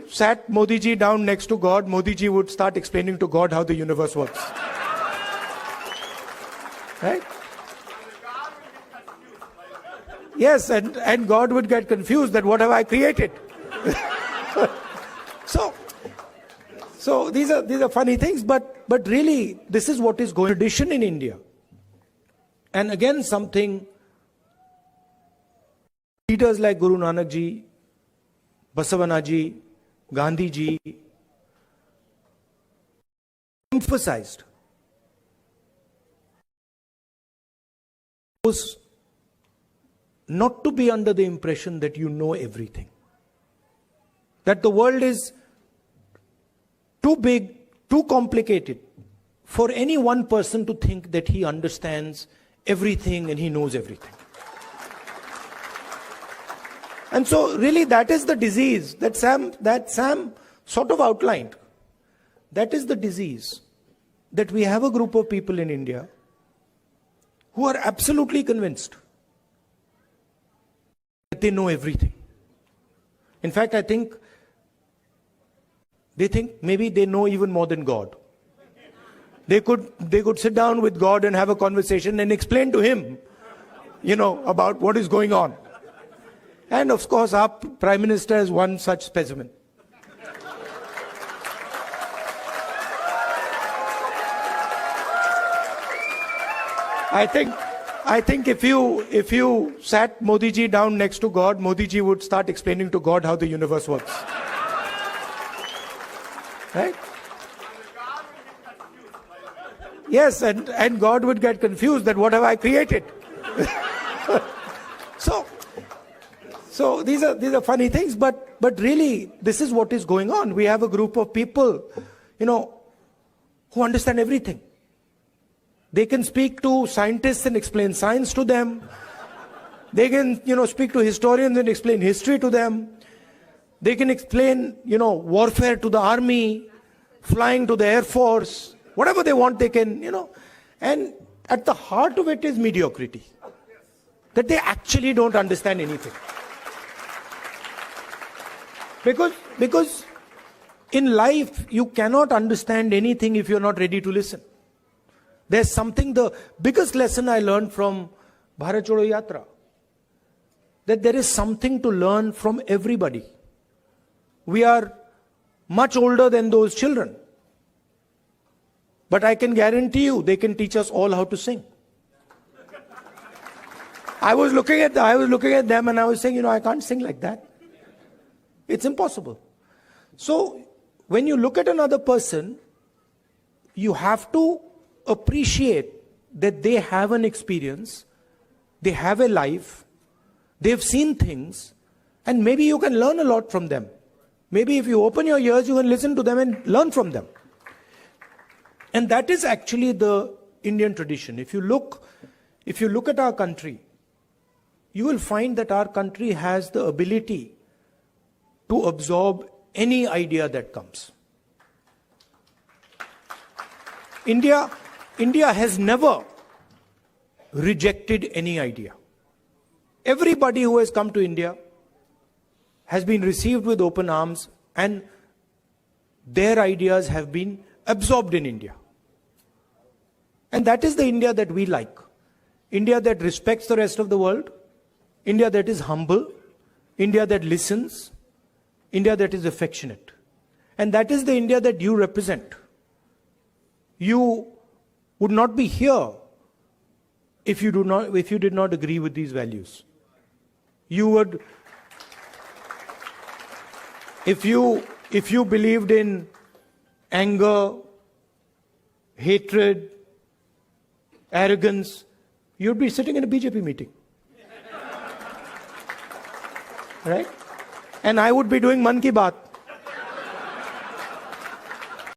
sat Modi ji down next to God, Modi ji would start explaining to God how the universe works. Right? Yes, and God would get confused that what have I created? So these are funny things, but really this is what is going on. Tradition in India. And again something leaders like Guru Nanak ji, Basavana ji, Gandhi ji emphasized was not to be under the impression that you know everything. That the world is too big, too complicated for any one person to think that he understands everything and he knows everything. And so really that is the disease that Sam sort of outlined. That is the disease, that we have a group of people in India who are absolutely convinced that they know everything. In fact, I think they think maybe they know even more than God. They could sit down with God and have a conversation and explain to him, about what is going on. And of course, our Prime Minister is one such specimen. I think if you sat Modi ji down next to God, Modi ji would start explaining to God how the universe works. Right? Yes, and God would get confused that what have I created? So these are funny things, but really this is what is going on. We have a group of people, who understand everything. They can speak to scientists and explain science to them. They can, speak to historians and explain history to them. They can explain, warfare to the army, flying to the Air Force, whatever they want they can, And at the heart of it is mediocrity. That they actually don't understand anything. Because in life, you cannot understand anything if you're not ready to listen. There's something, the biggest lesson I learned from Bharat Jodo Yatra, that there is something to learn from everybody. We are much older than those children. But I can guarantee you, they can teach us all how to sing. I was looking at them and I was saying, I can't sing like that. It's impossible. So when you look at another person, you have to appreciate that they have an experience, they have a life, they've seen things, and maybe you can learn a lot from them. Maybe if you open your ears, you can listen to them and learn from them. And that is actually the Indian tradition. If you look at our country, you will find that our country has the ability to absorb any idea that comes. India has never rejected any idea. Everybody who has come to India has been received with open arms, and their ideas have been absorbed in India. And that is the India that we like. India that respects the rest of the world, India that is humble, India that listens, India that is affectionate. And that is the India that you represent. You would not be here if you did not agree with these values. You would, if you believed in anger, hatred, arrogance, you'd be sitting in a BJP meeting. Right? And I would be doing Man Ki Baat.